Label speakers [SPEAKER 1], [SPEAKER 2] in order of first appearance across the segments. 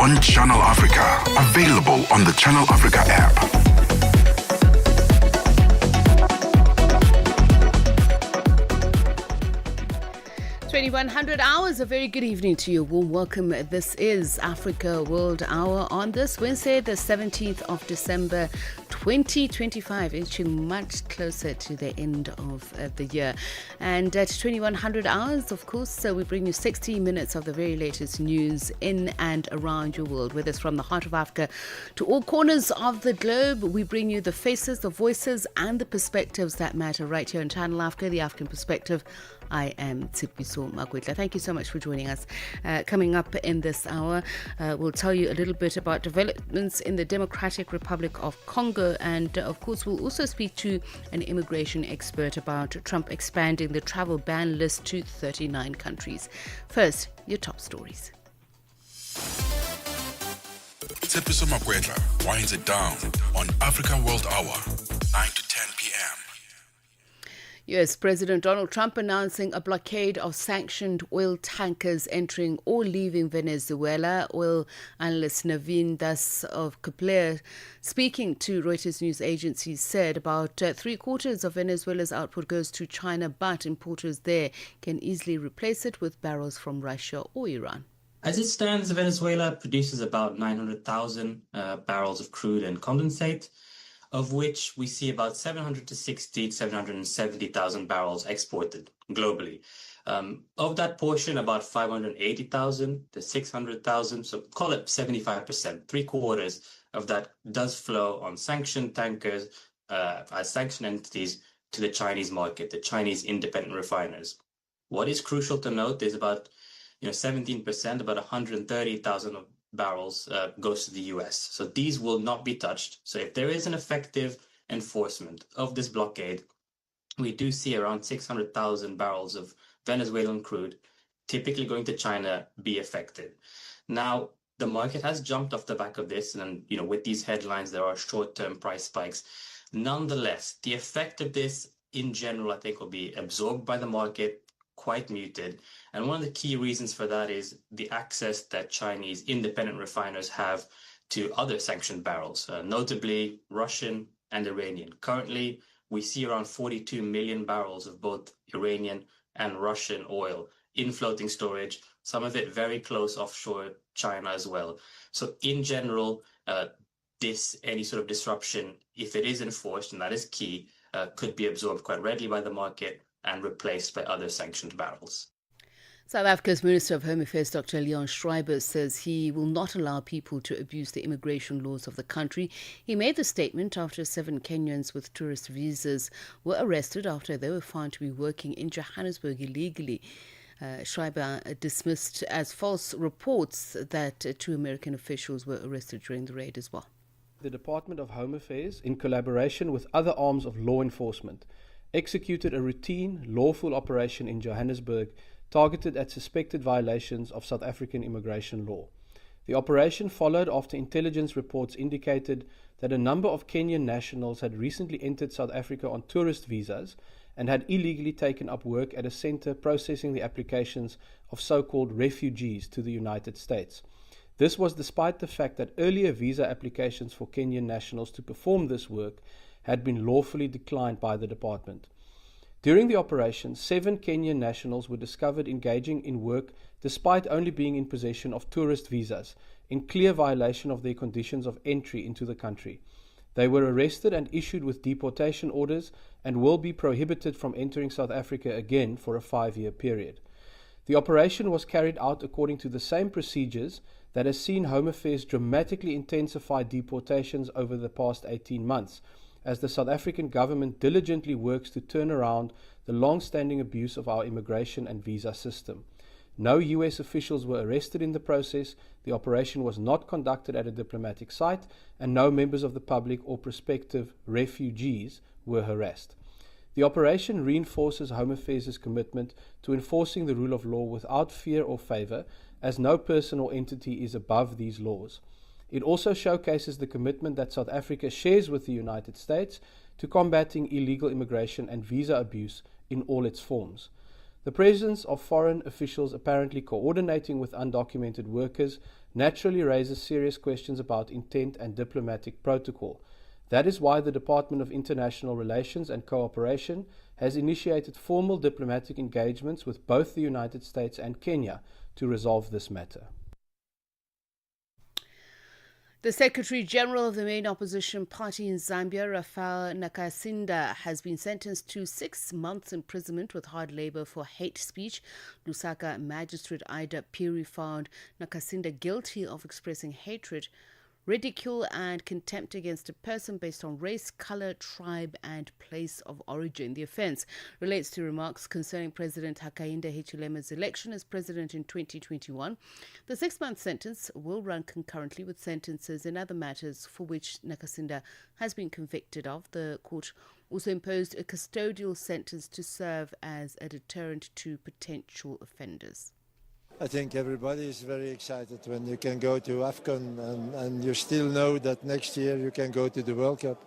[SPEAKER 1] on Channel Africa. Available on the Channel Africa app.
[SPEAKER 2] 2100 hours. A very good evening to you. Warm welcome. This is Africa World Hour on this Wednesday, the 17th of December, 2025, inching much closer to the end of the year. And at 2100 hours, of course, so we bring you 60 minutes of the very latest news in and around your world, whether it's from the heart of Africa to all corners of the globe. We bring you the faces, the voices, and the perspectives that matter right here on Channel Africa, the African perspective. I am Tsipiso Magwetla. Thank you so much for joining us. Coming up in this hour, we'll tell you a little bit about developments in the Democratic Republic of Congo. And of course, we'll also speak to an immigration expert about Trump expanding the travel ban list to 39 countries. First, your top stories.
[SPEAKER 1] Tsipiso Magwetla winds it down on African World Hour, 9 to 10 p.m.
[SPEAKER 2] US President Donald Trump announcing a blockade of sanctioned oil tankers entering or leaving Venezuela. Oil analyst Naveen Das of Kepler, speaking to Reuters news agency, said about 3/4 of Venezuela's output goes to China, but importers there can easily replace it with barrels from Russia or Iran.
[SPEAKER 3] As it stands, Venezuela produces about 900,000 barrels of crude and condensate, of which we see about 760 to 770,000 barrels exported globally. Of that portion, about 580,000 to 600,000, so call it 75%, 3/4 of that does flow on sanctioned tankers as sanctioned entities to the Chinese market, the Chinese independent refiners. What is crucial to note is about 17%, about 130,000 of barrels goes to the US. So these will not be touched. So if there is an effective enforcement of this blockade, we do see around 600,000 barrels of Venezuelan crude typically going to China be affected. Now, the market has jumped off the back of this, and with these headlines, there are short-term price spikes. Nonetheless, the effect of this in general, I think, will be absorbed by the market, quite muted. And one of the key reasons for that is the access that Chinese independent refiners have to other sanctioned barrels, notably Russian and Iranian. Currently, we see around 42 million barrels of both Iranian and Russian oil in floating storage, some of it very close offshore China as well. So in general, any sort of disruption, if it is enforced, and that is key, could be absorbed quite readily by the market and replaced by other sanctioned barrels.
[SPEAKER 2] South Africa's Minister of Home Affairs, Dr. Leon Schreiber, says he will not allow people to abuse the immigration laws of the country. He made the statement after 7 Kenyans with tourist visas were arrested after they were found to be working in Johannesburg illegally. Schreiber dismissed as false reports that 2 American officials were arrested during the raid as well.
[SPEAKER 4] The Department of Home Affairs, in collaboration with other arms of law enforcement, executed a routine, lawful operation in Johannesburg targeted at suspected violations of South African immigration law. The operation followed after intelligence reports indicated that a number of Kenyan nationals had recently entered South Africa on tourist visas and had illegally taken up work at a center processing the applications of so-called refugees to the United States. This was despite the fact that earlier visa applications for Kenyan nationals to perform this work had been lawfully declined by the department. During the operation, 7 Kenyan nationals were discovered engaging in work despite only being in possession of tourist visas, in clear violation of their conditions of entry into the country. They were arrested and issued with deportation orders and will be prohibited from entering South Africa again for a 5-year period. The operation was carried out according to the same procedures that has seen Home Affairs dramatically intensify deportations over the past 18 months, as the South African government diligently works to turn around the long-standing abuse of our immigration and visa system. No US officials were arrested in the process, the operation was not conducted at a diplomatic site, and no members of the public or prospective refugees were harassed. The operation reinforces Home Affairs' commitment to enforcing the rule of law without fear or favor, as no person or entity is above these laws. It also showcases the commitment that South Africa shares with the United States to combating illegal immigration and visa abuse in all its forms. The presence of foreign officials apparently coordinating with undocumented workers naturally raises serious questions about intent and diplomatic protocol. That is why the Department of International Relations and Cooperation has initiated formal diplomatic engagements with both the United States and Kenya to resolve this matter.
[SPEAKER 2] The Secretary General of the main opposition party in Zambia, Rafael Nakasinda, has been sentenced to 6 months imprisonment with hard labor for hate speech. Lusaka Magistrate Ida Piri found Nakasinda guilty of expressing hatred, ridicule and contempt against a person based on race, color, tribe and place of origin. The offence relates to remarks concerning President Hakainde Hichilema's election as president in 2021. The 6-month sentence will run concurrently with sentences in other matters for which Nakasinda has been convicted of. The court also imposed a custodial sentence to serve as a deterrent to potential offenders.
[SPEAKER 5] I think everybody is very excited when you can go to AFCON and you still know that next year you can go to the World Cup.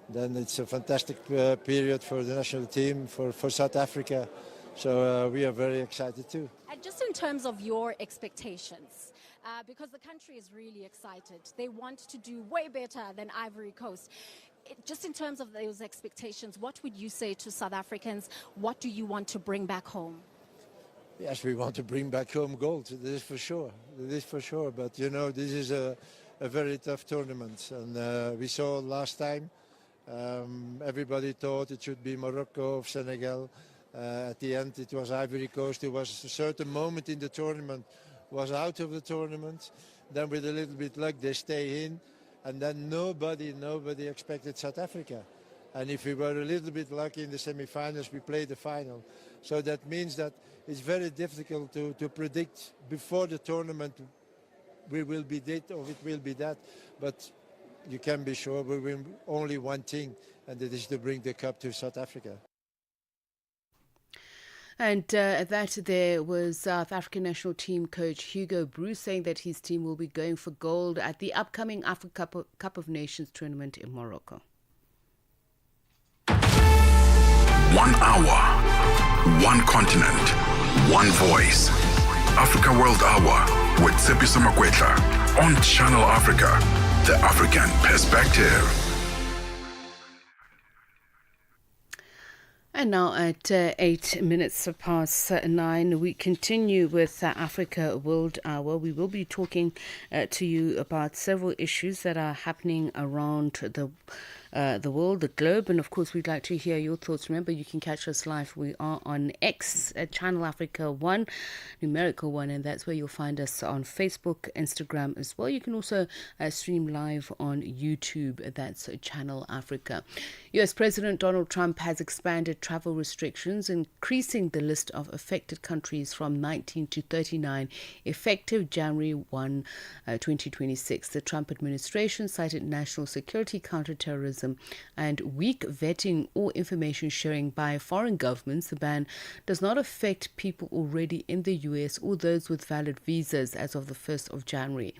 [SPEAKER 5] Then it's a fantastic period for the national team, for South Africa. So we are very excited too.
[SPEAKER 6] And just in terms of your expectations, because the country is really excited. They want to do way better than Ivory Coast. Just in terms of those expectations, what would you say to South Africans? What do you want to bring back home?
[SPEAKER 5] Yes, we want to bring back home gold. This is for sure. This is for sure. But you know, this is a very tough tournament, and we saw last time. Everybody thought it should be Morocco or Senegal. At the end, it was Ivory Coast. There was a certain moment in the tournament was out of the tournament. Then, with a little bit luck, they stay in, and then nobody expected South Africa. And if we were a little bit lucky in the semi-finals, we played the final. So that means that it's very difficult to predict before the tournament we will be this or it will be that. But you can be sure we win only one thing, and that is to bring the cup to South Africa.
[SPEAKER 2] And that there was South African national team coach Hugo Broos saying that his team will be going for gold at the upcoming Africa Cup of Nations tournament in Morocco.
[SPEAKER 1] 1 hour, 1 continent, 1 voice. Africa World Hour with Tsepiso Makwetla on Channel Africa, the African perspective.
[SPEAKER 2] And now at 8 minutes past 9, we continue with Africa World Hour. We will be talking to you about several issues that are happening around the world, the globe, and of course we'd like to hear your thoughts. Remember, you can catch us live. We are on X at Channel Africa 1, numerical 1, and that's where you'll find us on Facebook, Instagram as well. You can also stream live on YouTube. That's Channel Africa. US President Donald Trump has expanded travel restrictions, increasing the list of affected countries from 19 to 39 effective January 1, 2026. The Trump administration cited national security, counterterrorism and weak vetting or information sharing by foreign governments. The ban does not affect people already in the US or those with valid visas as of the 1st of January.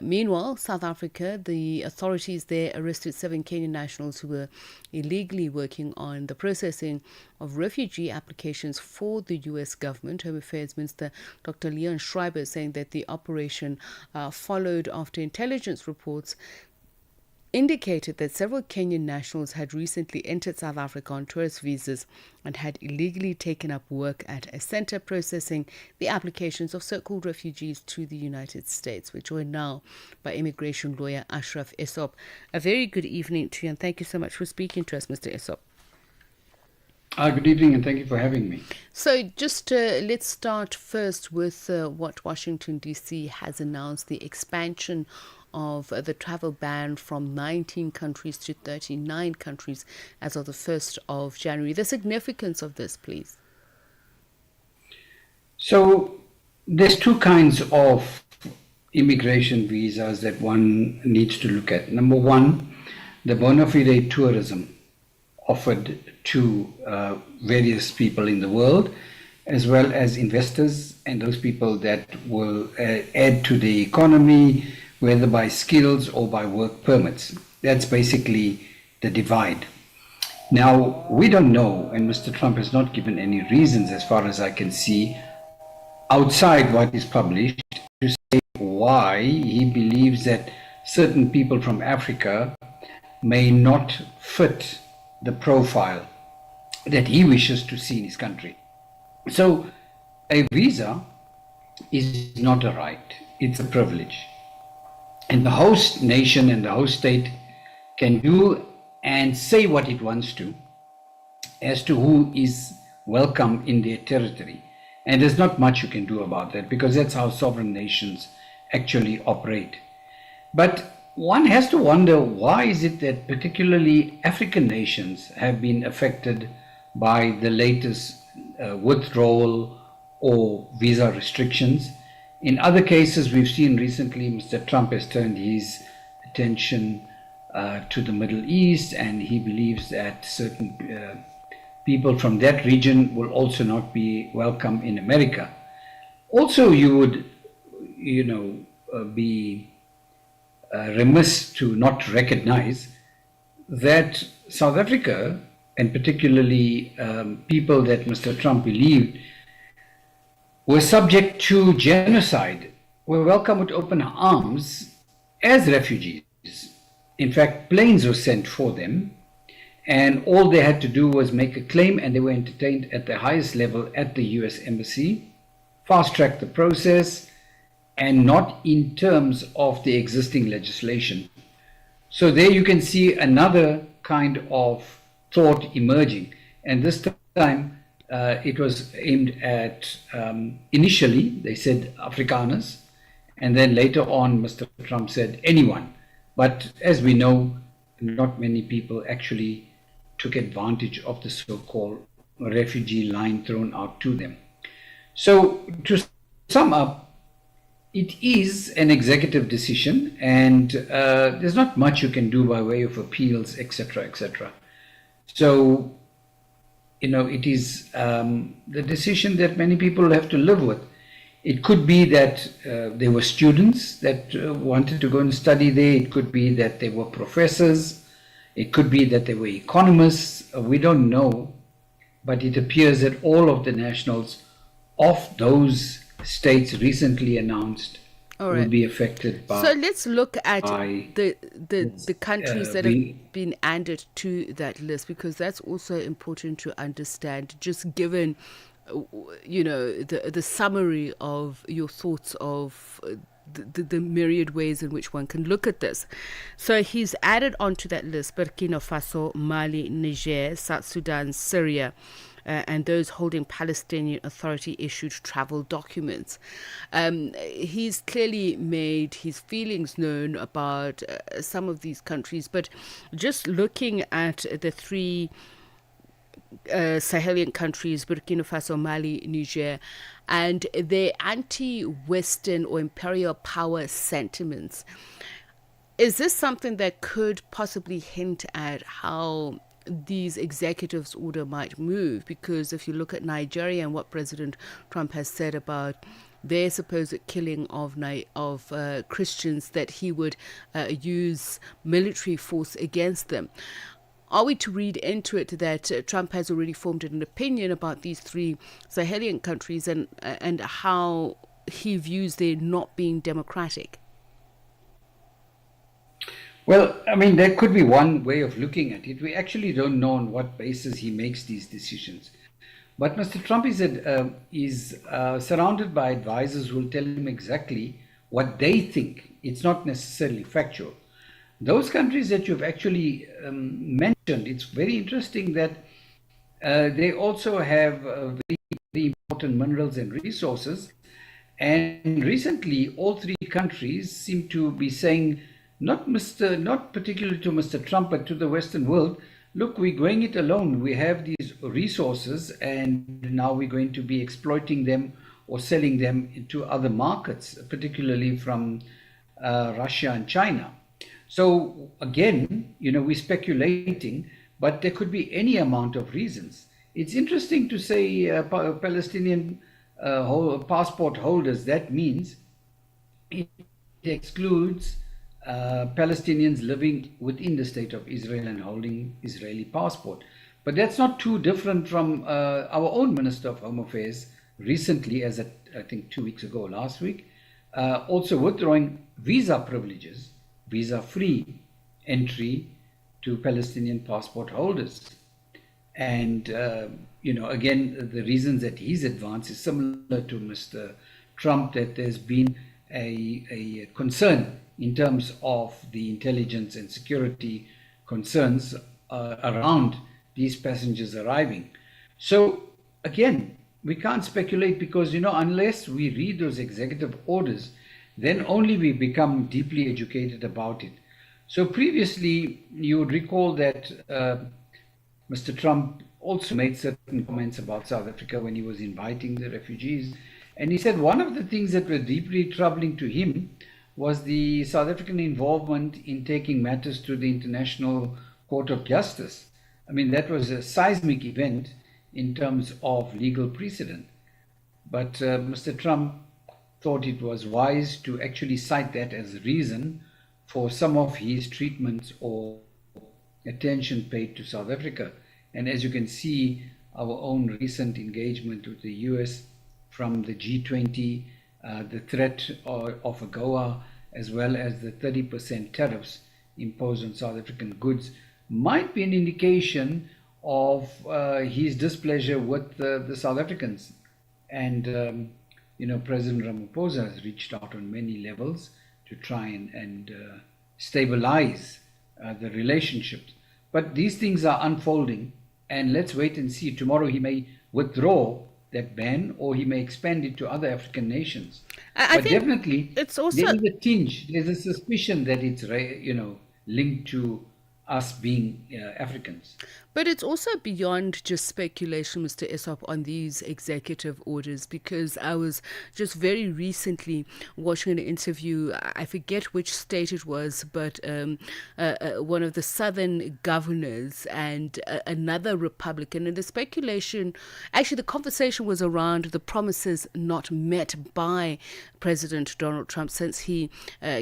[SPEAKER 2] Meanwhile, South Africa, the authorities there arrested 7 Kenyan nationals who were illegally working on the processing of refugee applications for the US government. Home Affairs Minister Dr. Leon Schreiber saying that the operation followed after intelligence reports indicated that several Kenyan nationals had recently entered South Africa on tourist visas and had illegally taken up work at a center processing the applications of so-called refugees to the United States. We're joined now by immigration lawyer Ashraf Esop. A very good evening to you, and thank you so much for speaking to us, Mr. Esop.
[SPEAKER 7] Good evening, and thank you for having me.
[SPEAKER 2] So just let's start first with what Washington, D.C. has announced, the expansion of the travel ban from 19 countries to 39 countries as of the 1st of January. The significance of this, please.
[SPEAKER 7] So there's 2 kinds of immigration visas that one needs to look at. Number 1, the bona fide tourism offered to various people in the world, as well as investors and those people that will add to the economy, whether by skills or by work permits. That's basically the divide. Now, we don't know, and Mr. Trump has not given any reasons, as far as I can see, outside what is published, to say why he believes that certain people from Africa may not fit the profile that he wishes to see in his country. So a visa is not a right, it's a privilege. And the host nation and the host state can do and say what it wants to as to who is welcome in their territory. And there's not much you can do about that, because that's how sovereign nations actually operate. But one has to wonder, why is it that particularly African nations have been affected by the latest withdrawal or visa restrictions? In other cases, we've seen recently Mr. Trump has turned his attention to the Middle East, and he believes that certain people from that region will also not be welcome in America. Also, you would, be remiss to not recognize that South Africa, and particularly people that Mr. Trump believed were subject to genocide, were welcomed with open arms as refugees. In fact, planes were sent for them, and all they had to do was make a claim, and they were entertained at the highest level at the US Embassy, fast-track the process, and not in terms of the existing legislation. So there you can see another kind of thought emerging, and this time it was aimed at, initially they said Afrikaners, and then later on Mr. Trump said anyone. But as we know, not many people actually took advantage of the so-called refugee line thrown out to them. So to sum up, it is an executive decision, and there's not much you can do by way of appeals, etc., etc. So, it is the decision that many people have to live with. It could be that there were students that wanted to go and study there. It could be that they were professors. It could be that they were economists. We don't know. But it appears that all of the nationals of those states recently announced will be affected by.
[SPEAKER 2] So let's look at the countries that have been added to that list, because that's also important to understand, just given the summary of your thoughts of the myriad ways in which one can look at this. So he's added onto that list Burkina Faso, Mali, Niger, South Sudan, Syria, and those holding Palestinian Authority-issued travel documents. He's clearly made his feelings known about some of these countries, but just looking at the three Sahelian countries, Burkina Faso, Mali, Niger, and their anti-Western or imperial power sentiments, is this something that could possibly hint at how these executives order might move? Because if you look at Nigeria and what President Trump has said about their supposed killing of Christians, that he would use military force against them. Are we to read into it that Trump has already formed an opinion about these three Sahelian countries and how he views their not being democratic?
[SPEAKER 7] Well, I mean, that could be one way of looking at it. We actually don't know on what basis he makes these decisions. But Mr. Trump is surrounded by advisors who will tell him exactly what they think. It's not necessarily factual. Those countries that you've actually mentioned, it's very interesting that they also have very, very important minerals and resources. And recently, all three countries seem to be saying, not particularly to Mr. Trump, but to the Western world, look, we're going it alone. We have these resources, and now we're going to be exploiting them or selling them into other markets, particularly from Russia and China. So again, we're speculating, but there could be any amount of reasons. It's interesting to say Palestinian passport holders. That means it excludes Palestinians living within the state of Israel and holding Israeli passport. But that's not too different from our own Minister of Home Affairs recently, as I think 2 weeks ago, last week, also withdrawing visa privileges, visa-free entry to Palestinian passport holders. And, again, the reasons that he's advanced is similar to Mr. Trump, that there's been a concern in terms of the intelligence and security concerns around these passengers arriving. So, again, we can't speculate because, unless we read those executive orders, then only we become deeply educated about it. So previously, you would recall that Mr. Trump also made certain comments about South Africa when he was inviting the refugees. And he said one of the things that were deeply troubling to him was the South African involvement in taking matters to the International Court of Justice. I mean, that was a seismic event in terms of legal precedent. But Mr. Trump thought it was wise to actually cite that as a reason for some of his treatments or attention paid to South Africa. And as you can see, our own recent engagement with the US from the G20, the threat of AGOA, as well as the 30% tariffs imposed on South African goods, might be an indication of his displeasure with the South Africans. And, President Ramaphosa has reached out on many levels to try and stabilize the relationships. But these things are unfolding, and let's wait and see. Tomorrow he may withdraw that ban, or he may expand it to other African nations.
[SPEAKER 2] I think
[SPEAKER 7] definitely,
[SPEAKER 2] it's also
[SPEAKER 7] there is a tinge, there's a suspicion that it's linked to us being Africans.
[SPEAKER 2] But it's also beyond just speculation, Mr. Esop, on these executive orders, because I was just very recently watching an interview, I forget which state it was, but one of the southern governors and another Republican. And the speculation, actually the conversation was around the promises not met by President Donald Trump since he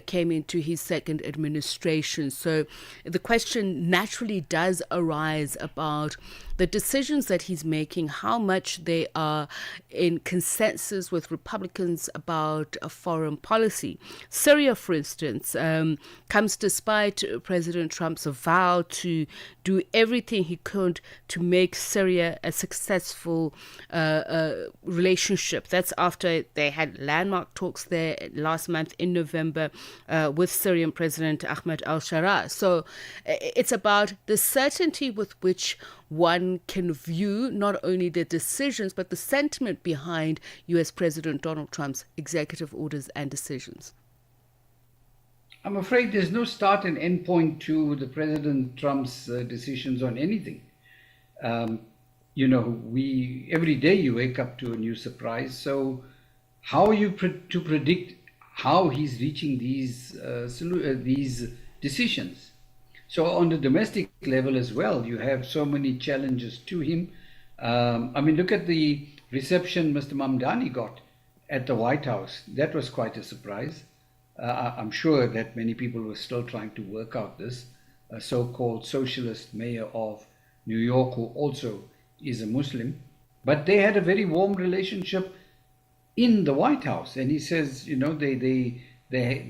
[SPEAKER 2] came into his second administration. So the question naturally does arise about the decisions that he's making, how much they are in consensus with Republicans about a foreign policy. Syria, for instance, comes despite President Trump's vow to do everything he could to make Syria a successful relationship. That's after they had landmark talks there last month in November with Syrian President Ahmed al-Sharaa. So it's about the certainty with which one can view not only the decisions, but the sentiment behind US President Donald Trump's executive orders and decisions.
[SPEAKER 7] I'm afraid there's no start and end point to the President Trump's decisions on anything. Every day you wake up to a new surprise. So how are you to predict how he's reaching these decisions? So on the domestic level as well, you have so many challenges to him. Look at the reception Mr. Mamdani got at the White House. That was quite a surprise. I'm sure that many people were still trying to work out this. A so-called socialist mayor of New York, who also is a Muslim. But they had a very warm relationship in the White House. And he says, they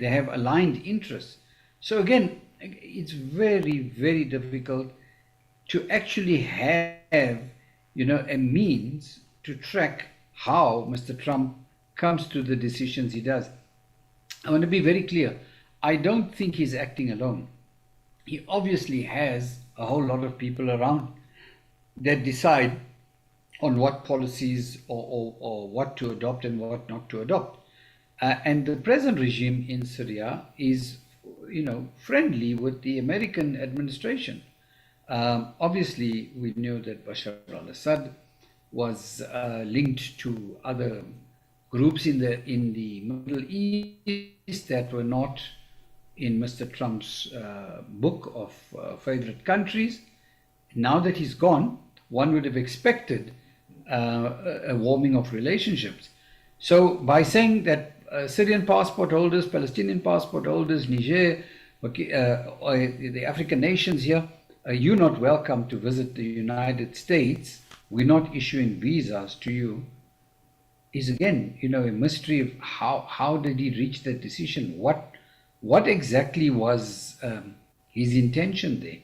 [SPEAKER 7] have aligned interests. So again, it's very, very difficult to actually have, a means to track how Mr. Trump comes to the decisions he does. I want to be very clear. I don't think he's acting alone. He obviously has a whole lot of people around that decide on what policies or what to adopt and what not to adopt. And the present regime in Syria is friendly with the American administration. Obviously, we knew that Bashar al-Assad was linked to other groups in the Middle East that were not in Mr. Trump's book of favorite countries. Now that he's gone, one would have expected a warming of relationships. So by saying that Syrian passport holders, Palestinian passport holders, Niger, the African nations here, you're not welcome to visit the United States, we're not issuing visas to you, is again, a mystery of how did he reach that decision? What exactly was his intention there?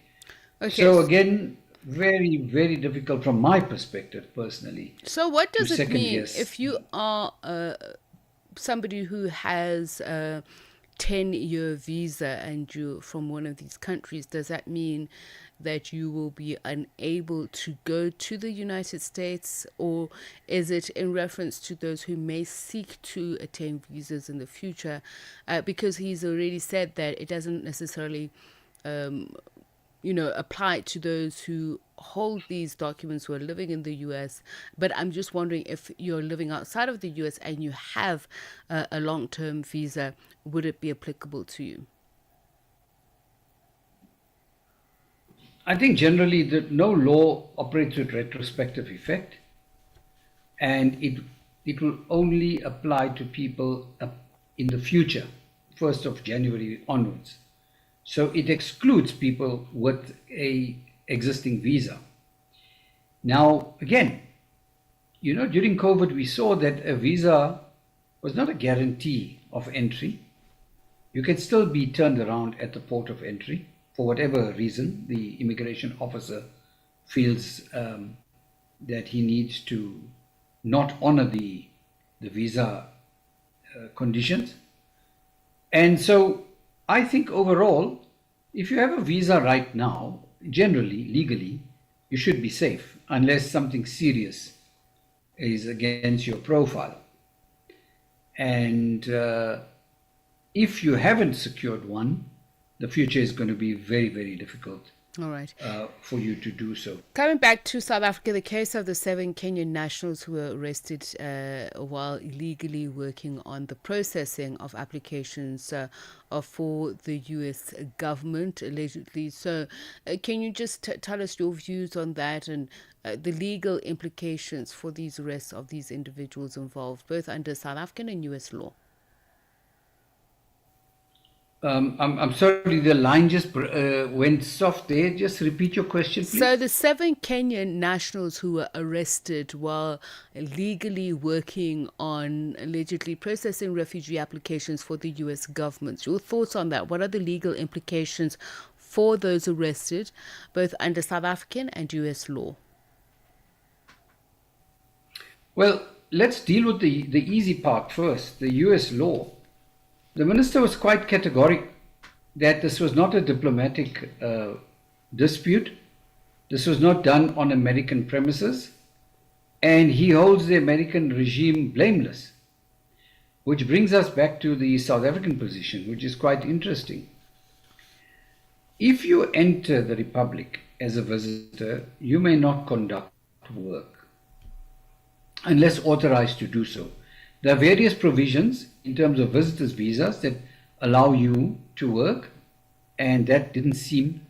[SPEAKER 2] Okay.
[SPEAKER 7] So again, very, very difficult from my perspective personally.
[SPEAKER 2] So what does
[SPEAKER 7] to
[SPEAKER 2] it
[SPEAKER 7] second
[SPEAKER 2] mean
[SPEAKER 7] guess.
[SPEAKER 2] if you are somebody who has a 10-year visa and you're from one of these countries? Does that mean that you will be unable to go to the United States, or is it in reference to those who may seek to attain visas in the future? Because he's already said that it doesn't necessarily apply to those who hold these documents who are living in the US. But I'm just wondering, if you're living outside of the US and you have a long-term visa, would it be applicable to you?
[SPEAKER 7] I think generally that no law operates with retrospective effect, and it will only apply to people in the future, 1st of January onwards. So it excludes people with a existing visa. Now, again, during COVID, we saw that a visa was not a guarantee of entry. You can still be turned around at the port of entry for whatever reason the immigration officer feels that he needs to not honor the visa conditions. And so I think overall, if you have a visa right now, generally, legally, you should be safe unless something serious is against your profile. And if you haven't secured one, the future is going to be very, very difficult.
[SPEAKER 2] All right.
[SPEAKER 7] For you to do so.
[SPEAKER 2] Coming back to South Africa, the case of the 7 Kenyan nationals who were arrested while illegally working on the processing of applications for the U.S. government, allegedly. So can you just tell us your views on that and the legal implications for these arrests of these individuals involved, both under South African and U.S. law?
[SPEAKER 7] I'm sorry, the line just went soft there. Just repeat your question, please.
[SPEAKER 2] So the 7 Kenyan nationals who were arrested while legally working on allegedly processing refugee applications for the U.S. government. Your thoughts on that? What are the legal implications for those arrested, both under South African and U.S. law?
[SPEAKER 7] Well, let's deal with the easy part first, the U.S. law. The minister was quite categoric that this was not a diplomatic dispute. This was not done on American premises, and he holds the American regime blameless, which brings us back to the South African position, which is quite interesting. If you enter the Republic as a visitor, you may not conduct work unless authorized to do so. There are various provisions in terms of visitors' visas that allow you to work, and that didn't seem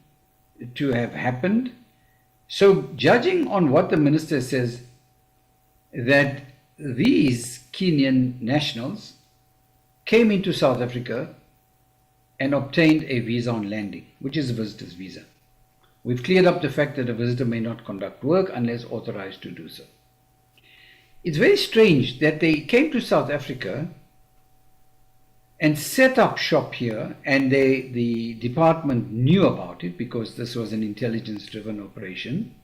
[SPEAKER 7] to have happened. So, judging on what the minister says, that these Kenyan nationals came into South Africa and obtained a visa on landing, which is a visitor's visa. We've cleared up the fact that a visitor may not conduct work unless authorized to do so. It's very strange that they came to South Africa and set up shop here, and the department knew about it because this was an intelligence-driven operation,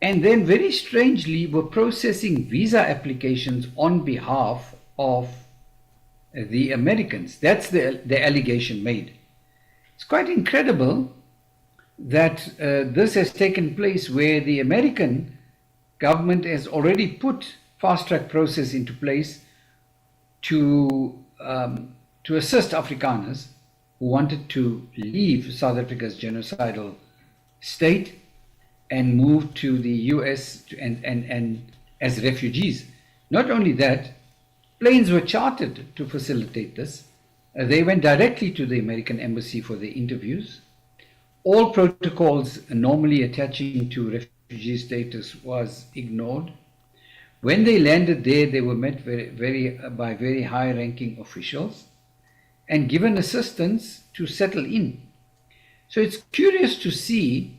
[SPEAKER 7] and then very strangely were processing visa applications on behalf of the Americans. That's the allegation made. It's quite incredible that this has taken place where the American government has already put fast-track process into place to assist Afrikaners who wanted to leave South Africa's genocidal state and move to the US and as refugees. Not only that, planes were chartered to facilitate this. They went directly to the American embassy for the interviews. All protocols normally attaching to refugee status was ignored. When they landed there, they were met by very high-ranking officials and given assistance to settle in. So it's curious to see,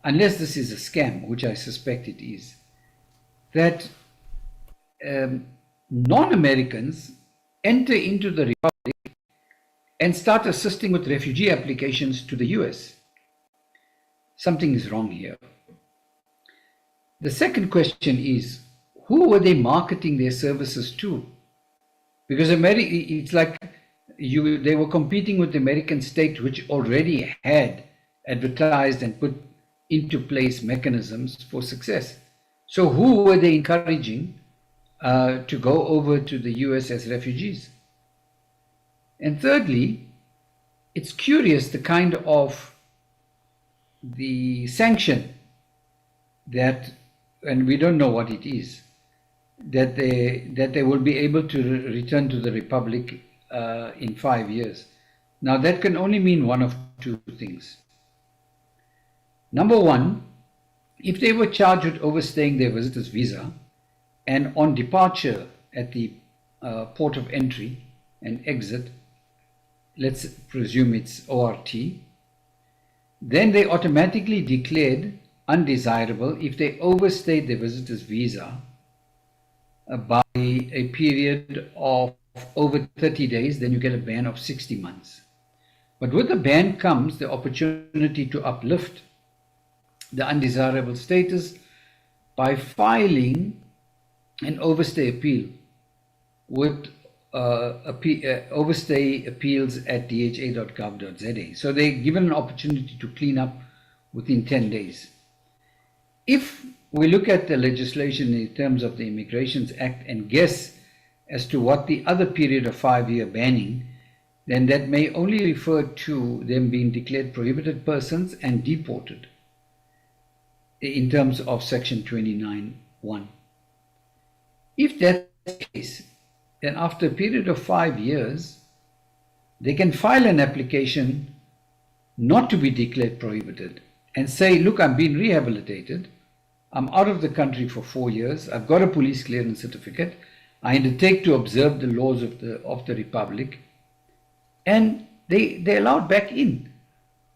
[SPEAKER 7] unless this is a scam, which I suspect it is, that non-Americans enter into the Republic and start assisting with refugee applications to the US. Something is wrong here. The second question is, who were they marketing their services to? Because it's like they were competing with the American state, which already had advertised and put into place mechanisms for success. So who were they encouraging to go over to the US as refugees? And thirdly, it's curious the kind of the sanction that, and we don't know what it is, that they will be able to return to the Republic in 5 years. Now that can only mean one of two things. Number one, if they were charged with overstaying their visitor's visa and on departure at the port of entry and exit, let's presume it's ORT, then they automatically declared undesirable if they overstayed their visitor's visa by a period of over 30 days, then you get a ban of 60 months. But with the ban comes the opportunity to uplift the undesirable status by filing an overstay appeal with overstay appeals at dha.gov.za. So they're given an opportunity to clean up within 10 days. If we look at the legislation in terms of the Immigrations Act and guess as to what the other period of 5-year banning, then that may only refer to them being declared prohibited persons and deported in terms of Section 29(1). If that's the case, then after a period of 5 years, they can file an application not to be declared prohibited and say, look, I'm being rehabilitated. I'm out of the country for 4 years. I've got a police clearance certificate. I undertake to observe the laws of the Republic. And they're allowed back in,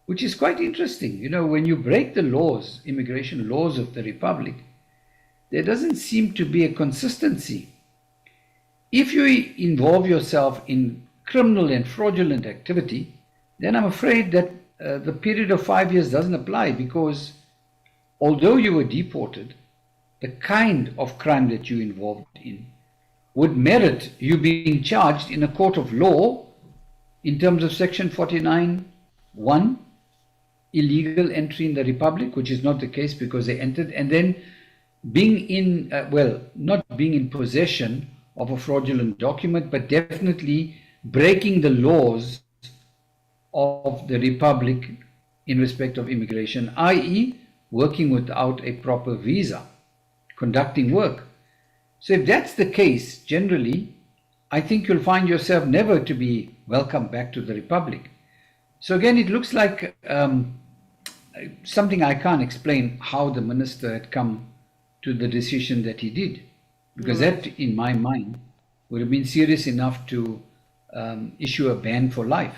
[SPEAKER 7] which is quite interesting. You know, when you break the laws, immigration laws of the Republic, there doesn't seem to be a consistency. If you involve yourself in criminal and fraudulent activity, then I'm afraid that the period of 5 years doesn't apply, because although you were deported, the kind of crime that you involved in would merit you being charged in a court of law in terms of Section 49(1), illegal entry in the Republic, which is not the case because they entered, and then being in, not being in possession of a fraudulent document, but definitely breaking the laws of the Republic in respect of immigration, i.e. working without a proper visa, conducting work. So if that's the case, generally, I think you'll find yourself never to be welcomed back to the Republic. So again, it looks like something I can't explain how the minister had come to the decision that he did, because that, in my mind, would have been serious enough to issue a ban for life.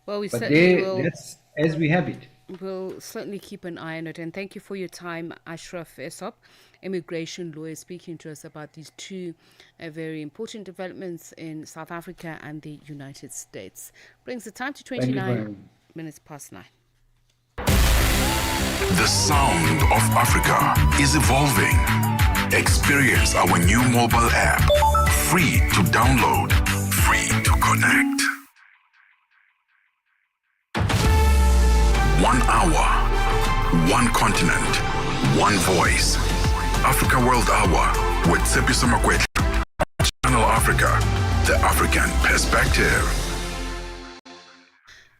[SPEAKER 2] Well,
[SPEAKER 7] but that's as we have it.
[SPEAKER 2] We'll certainly keep an eye on it. And thank you for your time, Ashraf Essop, immigration lawyer, speaking to us about these two very important developments in South Africa and the United States. Brings the time to 29 minutes past 9.
[SPEAKER 1] The sound of Africa is evolving. Experience our new mobile app. Free to download, free to connect. 1 hour, one continent, one voice. Africa World Hour with Tsepiso Makwetla. Channel Africa, the African perspective.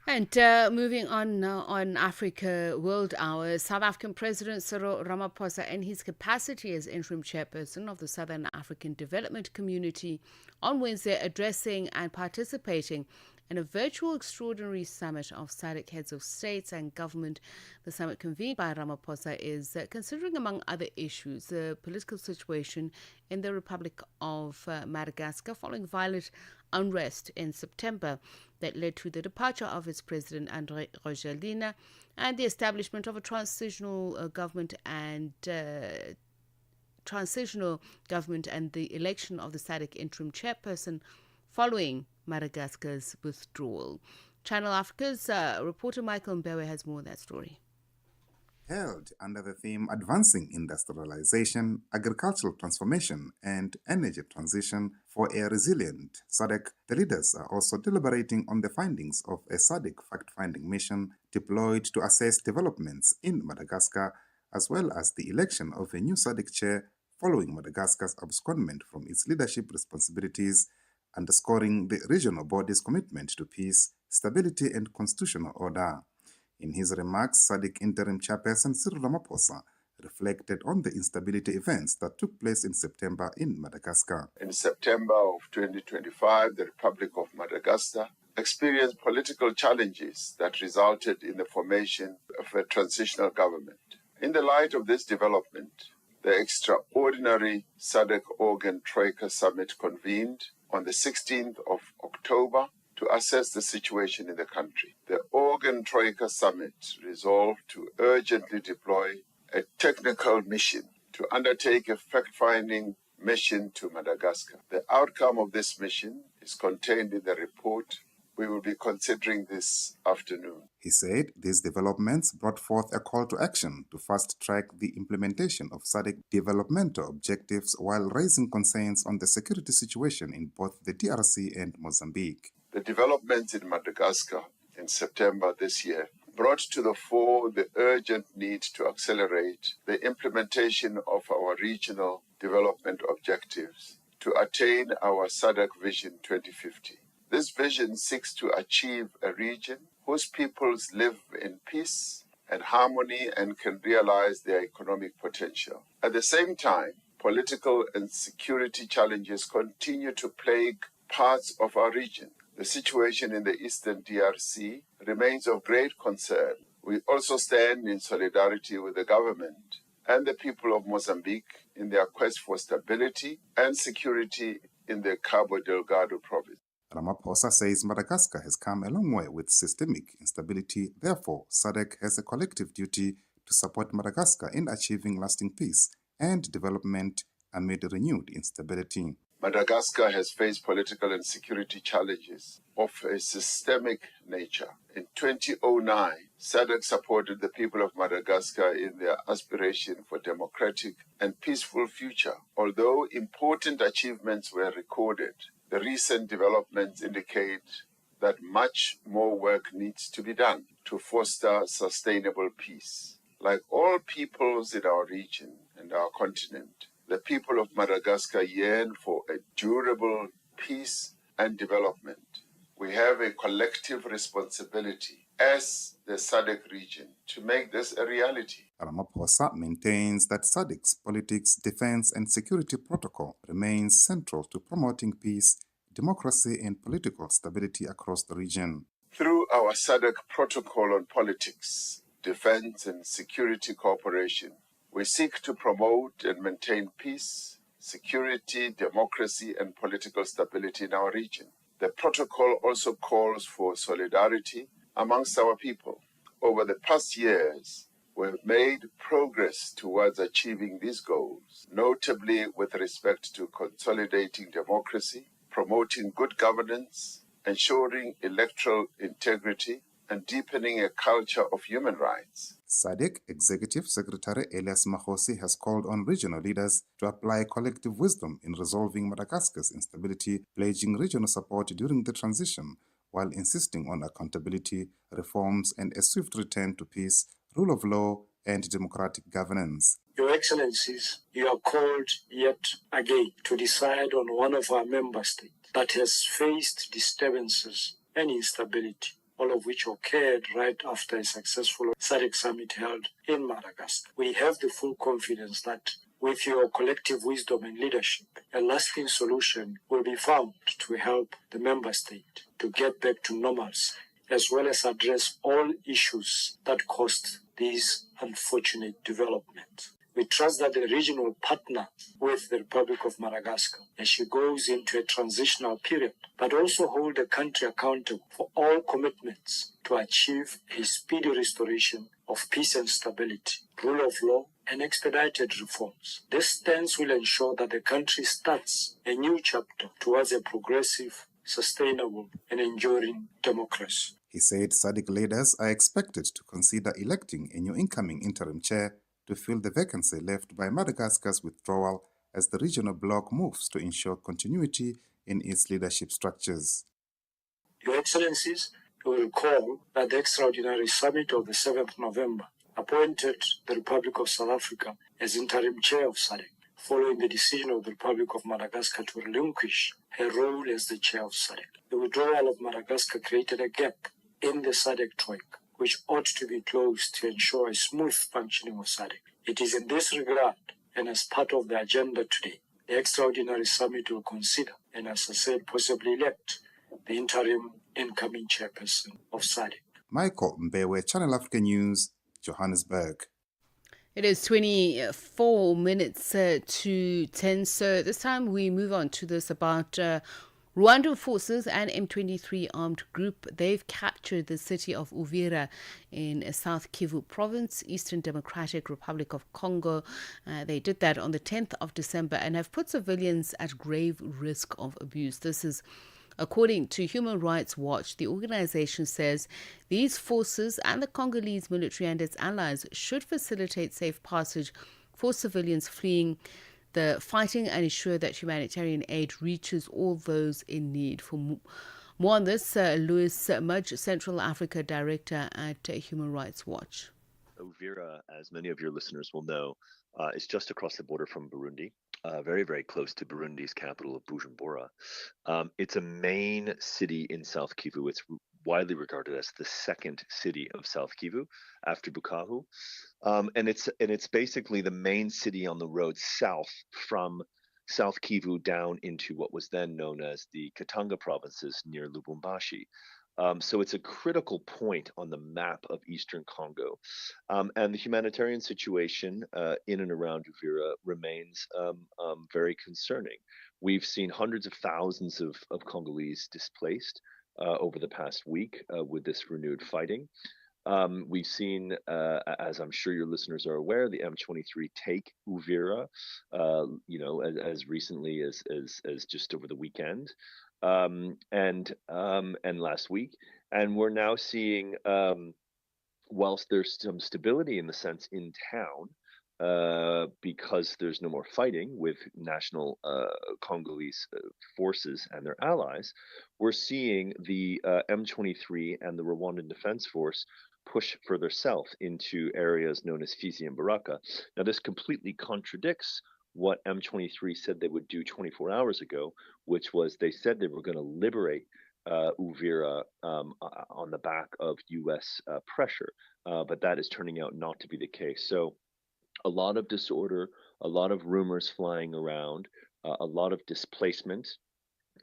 [SPEAKER 2] And moving on now on Africa World Hour, South African President Cyril Ramaphosa, in his capacity as interim chairperson of the Southern African Development Community, on Wednesday addressing and participating in a virtual extraordinary summit of SADC heads of states and government. The summit convened by Ramaphosa is considering, among other issues, the political situation in the Republic of Madagascar following violent unrest in September that led to the departure of its president, André Rajoelina, and the establishment of a transitional government and the election of the SADC interim chairperson following Madagascar's withdrawal. Channel Africa's reporter Michael Mbewe has more on that story.
[SPEAKER 8] Held under the theme Advancing Industrialization, Agricultural Transformation and Energy Transition for a Resilient SADC, the leaders are also deliberating on the findings of a SADC fact-finding mission deployed to assess developments in Madagascar, as well as the election of a new SADC chair following Madagascar's abscondment from its leadership responsibilities, underscoring the regional body's commitment to peace, stability and constitutional order. In his remarks, SADC interim chairperson Cyril Ramaphosa reflected on the instability events that took place in September in Madagascar.
[SPEAKER 9] In September of 2025, the Republic of Madagascar experienced political challenges that resulted in the formation of a transitional government. In the light of this development, the extraordinary SADC Organ Troika Summit convened on the 16th of October to assess the situation in the country. The Organ Troika Summit resolved to urgently deploy a technical mission to undertake a fact-finding mission to Madagascar. The outcome of this mission is contained in the report we will be considering this afternoon.
[SPEAKER 8] He said these developments brought forth a call to action to fast-track the implementation of SADC developmental objectives while raising concerns on the security situation in both the DRC and Mozambique.
[SPEAKER 9] The developments in Madagascar in September this year brought to the fore the urgent need to accelerate the implementation of our regional development objectives to attain our SADC Vision 2050. This vision seeks to achieve a region whose peoples live in peace and harmony and can realize their economic potential. At the same time, political and security challenges continue to plague parts of our region. The situation in the eastern DRC remains of great concern. We also stand in solidarity with the government and the people of Mozambique in their quest for stability and security in the Cabo Delgado province.
[SPEAKER 8] Ramaphosa says Madagascar has come a long way with systemic instability. Therefore, SADC has a collective duty to support Madagascar in achieving lasting peace and development amid renewed instability.
[SPEAKER 9] Madagascar has faced political and security challenges of a systemic nature. In 2009, SADC supported the people of Madagascar in their aspiration for democratic and peaceful future. Although important achievements were recorded, the recent developments indicate that much more work needs to be done to foster sustainable peace. Like all peoples in our region and our continent, the people of Madagascar yearn for a durable peace and development. We have a collective responsibility as the SADC region to make this a reality.
[SPEAKER 8] Ramaphosa maintains that SADC's politics, defense and security protocol remains central to promoting peace, democracy and political stability across the region.
[SPEAKER 9] Through our SADC protocol on politics, defense and security cooperation, we seek to promote and maintain peace, security, democracy and political stability in our region. The protocol also calls for solidarity amongst our people. Over the past years, we've made progress towards achieving these goals, notably with respect to consolidating democracy, promoting good governance, ensuring electoral integrity, and deepening a culture of human rights.
[SPEAKER 8] SADC Executive Secretary Elias Makhosi has called on regional leaders to apply collective wisdom in resolving Madagascar's instability, pledging regional support during the transition, while insisting on accountability, reforms, and a swift return to peace, rule of law, and democratic governance.
[SPEAKER 10] Your Excellencies, you are called yet again to decide on one of our member states that has faced disturbances and instability, all of which occurred right after a successful SADC summit held in Madagascar. We have the full confidence that with your collective wisdom and leadership, a lasting solution will be found to help the member state to get back to normalcy, as well as address all issues that caused these unfortunate developments. We trust that the region will partner with the Republic of Madagascar as she goes into a transitional period, but also hold the country accountable for all commitments to achieve a speedy restoration of peace and stability, rule of law, and expedited reforms. This stance will ensure that the country starts a new chapter towards a progressive, sustainable, and enduring democracy.
[SPEAKER 8] He said SADC leaders are expected to consider electing a new incoming interim chair to fill the vacancy left by Madagascar's withdrawal as the regional bloc moves to ensure continuity in its leadership structures.
[SPEAKER 10] Your Excellencies, you will recall that the extraordinary summit of the 7th November appointed the Republic of South Africa as interim chair of SADC, following the decision of the Republic of Madagascar to relinquish her role as the chair of SADC. The withdrawal of Madagascar created a gap in the SADC troika, which ought to be closed to ensure a smooth functioning of SADC. It is in this regard, and as part of the agenda today, the extraordinary summit will consider, and as I said, possibly elect the interim incoming chairperson of SADC.
[SPEAKER 8] Michael Mbewe, Channel Africa News, Johannesburg.
[SPEAKER 2] It is 24 minutes to 10. So this time we move on to this about Rwandan forces and M23 armed group. They've captured the city of Uvira in South Kivu province, Eastern Democratic Republic of Congo. They did that on the 10th of December and have put civilians at grave risk of abuse. This is according to Human Rights Watch. The organization says these forces and the Congolese military and its allies should facilitate safe passage for civilians fleeing the fighting and ensure that humanitarian aid reaches all those in need. For more on this, Louis Mudge, Central Africa Director at Human Rights Watch.
[SPEAKER 11] Uvira, as many of your listeners will know, is just across the border from Burundi, very, very close to Burundi's capital of Bujumbura. It's a main city in South Kivu. It's widely regarded as the second city of South Kivu after Bukavu. And it's basically the main city on the road south from South Kivu down into what was then known as the Katanga provinces near Lubumbashi. So it's a critical point on the map of Eastern Congo. And the humanitarian situation in and around Uvira remains very concerning. We've seen hundreds of thousands of Congolese displaced over the past week with this renewed fighting. We've seen, as I'm sure your listeners are aware, the M23 take Uvira, as recently as just over the weekend. And last week, and we're now seeing, whilst there's some stability in the sense in town, because there's no more fighting with national Congolese forces and their allies, we're seeing the M23 and the Rwandan Defense Force push further south into areas known as Fizi and Baraka. Now, this completely contradicts what M23 said they would do 24 hours ago, which was they said they were going to liberate Uvira on the back of U.S. pressure, but that is turning out not to be the case. So a lot of disorder, a lot of rumors flying around, a lot of displacement,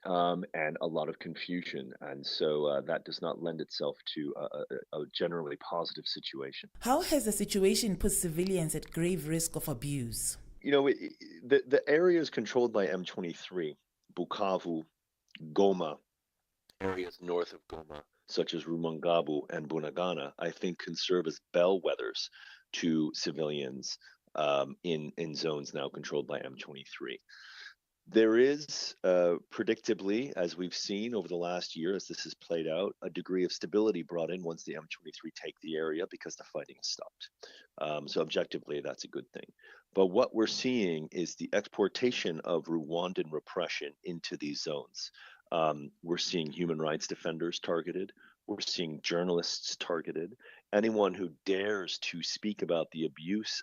[SPEAKER 11] and a lot of confusion. And so that does not lend itself to a generally positive situation.
[SPEAKER 12] How has the situation put civilians at grave risk of abuse?
[SPEAKER 11] You know, the areas controlled by M23, Bukavu, Goma, areas north of Goma, such as Rumangabo and Bunagana, I think can serve as bellwethers to civilians in zones now controlled by M23. There is, predictably, as we've seen over the last year, as this has played out, a degree of stability brought in once the M23 take the area because the fighting has stopped. So objectively, that's a good thing. But what we're seeing is the exportation of Rwandan repression into these zones. We're seeing human rights defenders targeted. We're seeing journalists targeted. Anyone who dares to speak about the abuse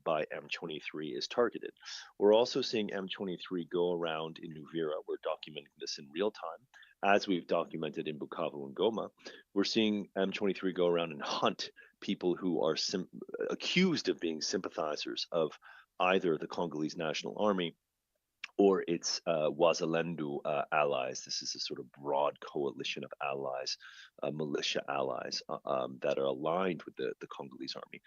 [SPEAKER 11] by M23 is targeted. We're also seeing M23 go around in Uvira. We're documenting this in real time, as we've documented in Bukavu and Goma. We're seeing M23 go around and hunt people who are accused of being sympathizers of either the Congolese National Army or its Wazalendo allies. This is a sort of broad coalition of allies, militia allies that are aligned with the Congolese army.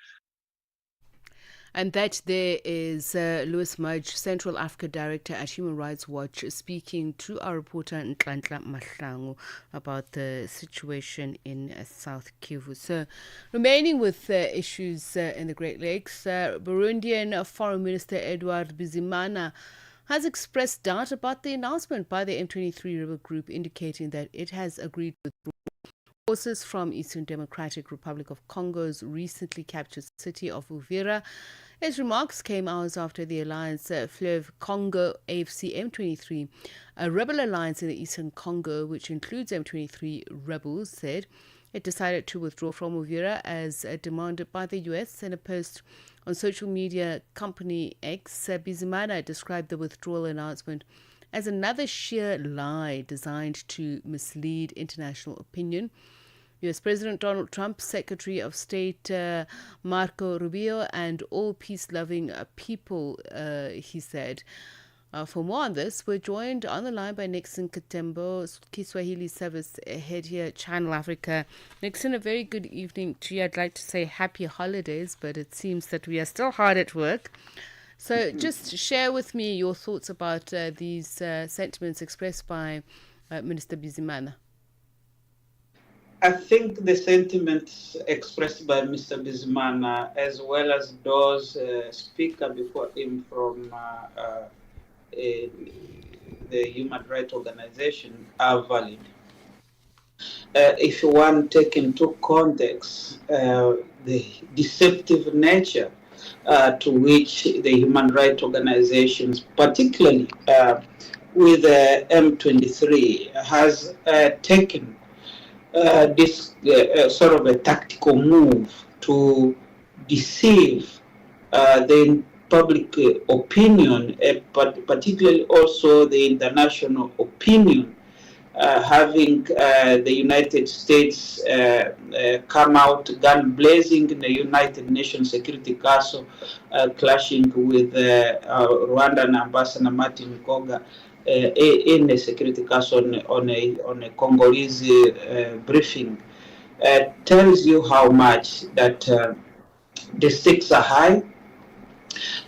[SPEAKER 2] And that there is Louis Mudge, Central Africa Director at Human Rights Watch, speaking to our reporter Nhlanhla Mahlangu about the situation in South Kivu. So, remaining with issues in the Great Lakes, Burundian Foreign Minister Edouard Bizimana has expressed doubt about the announcement by the M23 rebel group indicating that it has agreed to withdraw forces from Eastern Democratic Republic of Congo's recently captured city of Uvira. His remarks came hours after the alliance Fleuve Congo AFC M23, a rebel alliance in the Eastern Congo which includes M23 rebels, said it decided to withdraw from Uvira as demanded by the US. In a post on social media company X, Bizimana described the withdrawal announcement as another sheer lie designed to mislead international opinion. U.S. President Donald Trump, Secretary of State Marco Rubio, and all peace-loving people, he said. For more on this, we're joined on the line by Nixon Katembo, Kiswahili Service Head here at Channel Africa. Nixon, a very good evening to you. I'd like to say happy holidays, but it seems that we are still hard at work. So just share with me your thoughts about these sentiments expressed by Minister Bizimana.
[SPEAKER 13] I think the sentiments expressed by Mr. Bizimana, as well as those speaker before him from the Human Rights Organization, are valid. If one take into context the deceptive nature to which the human rights organizations, particularly with M23, has taken this sort of a tactical move to deceive the public opinion, but particularly also the international opinion, having the United States come out gun blazing in the United Nations Security Council, clashing with Rwandan Ambassador Martin Koga in the Security Council on a Congolese briefing, tells you how much that the stakes are high.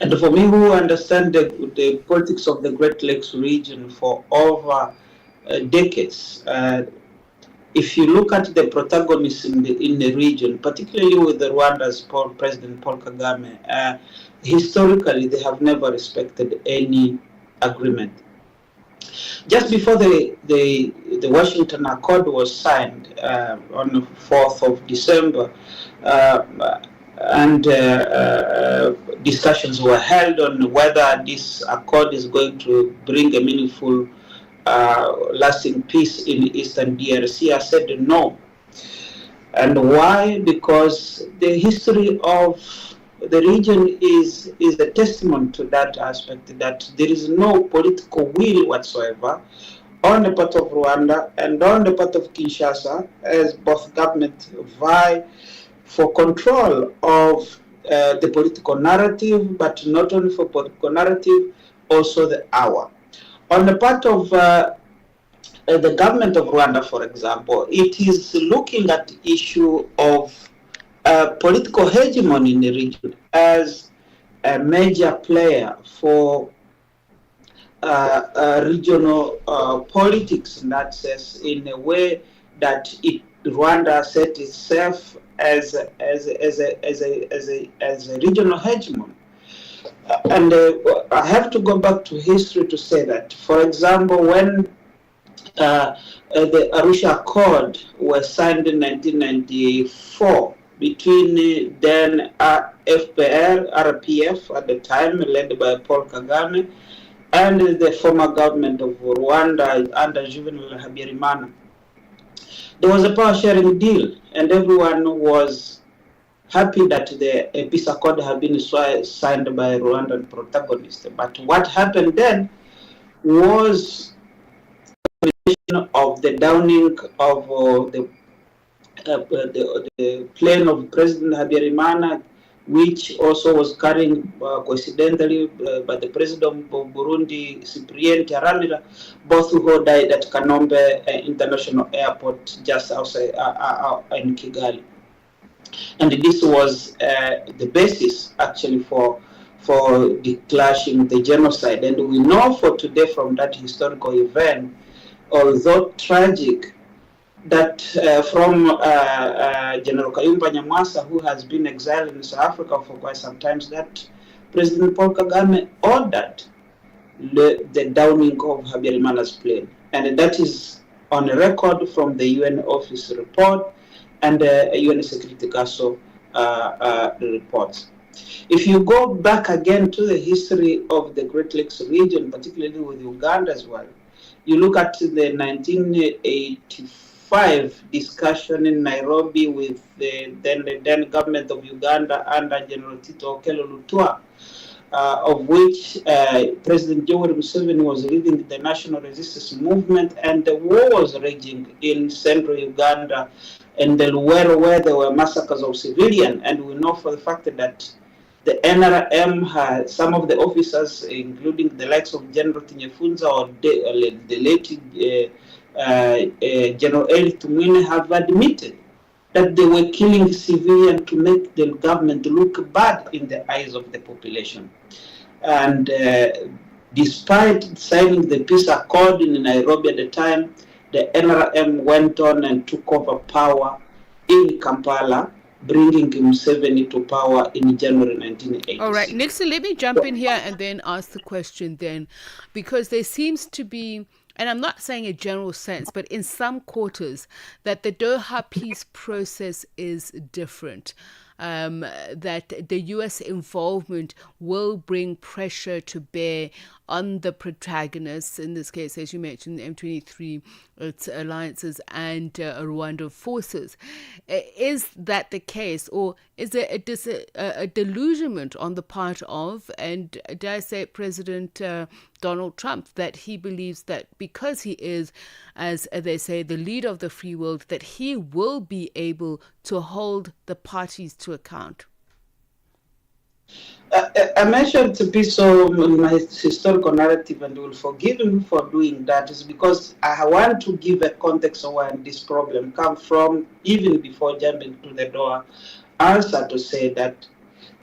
[SPEAKER 13] And for me, who understand the politics of the Great Lakes region for over decades, if you look at the protagonists in the region, particularly with the Rwanda's President Paul Kagame, historically they have never respected any agreement. Just before the Washington Accord was signed on the 4th of December, and discussions were held on whether this accord is going to bring a meaningful, lasting peace in Eastern DRC. I said no. And why? Because the history of the region is a testament to that aspect, that there is no political will whatsoever on the part of Rwanda and on the part of Kinshasa, as both governments vie for control of the political narrative, but not only for political narrative, also the hour. On the part of the government of Rwanda, for example, it is looking at the issue of political hegemony in the region as a major player for regional politics, in that sense, in a way that Rwanda set itself as a regional hegemon. And I have to go back to history to say that, for example, when the Arusha Accord was signed in 1994 between then RPF at the time, led by Paul Kagame, and the former government of Rwanda under Juvenal Habyarimana, there was a power-sharing deal, and everyone was happy that the peace accord had been signed by Rwandan protagonists. But what happened then was of the downing of the plane of President Habyarimana, which also was carrying, coincidentally, by the President of Burundi, Cyprien Ntaryamira, both who died at Kanombe International Airport just outside in Kigali. And this was the basis actually for declaring the genocide. And we know for today from that historical event, although tragic, that from General Kayumba Nyamwasa, who has been exiled in South Africa for quite some time, that President Paul Kagame ordered the downing of Habyarimana's plane. And that is on record from the UN Office report and UN Security Council reports. If you go back again to the history of the Great Lakes region, particularly with Uganda as well, you look at the 1985 discussion in Nairobi with the then government of Uganda under General Tito Okello Lutwa, of which President Yoweri Museveni was leading the national resistance movement, and the war was raging in central Uganda and the Luwero, where there were massacres of civilians. And we know for the fact that the NRM had some of the officers, including the likes of General Tinyefunza or the late General Eli Tumwine, have admitted that they were killing civilians to make the government look bad in the eyes of the population. And despite signing the peace accord in Nairobi at the time, the NRM went on and took over power in Kampala, bringing Museveni to power in January 1986.
[SPEAKER 2] All right, Nixon, let me jump in here and then ask the question then, because there seems to be, and I'm not saying a general sense, but in some quarters, that the Doha peace process is different. That the U.S. involvement will bring pressure to bear on the protagonists, in this case, as you mentioned, the M23, its alliances and Rwandan forces. Is that the case, or is there a delusionment on the part of, and dare I say, President Donald Trump, that he believes that because he is, as they say, the leader of the free world, that he will be able to hold the parties to account?
[SPEAKER 13] I mentioned to be so my historical narrative, and you will forgive me for doing that, is because I want to give a context of where this problem comes from, even before jumping to the Doha answer, to say that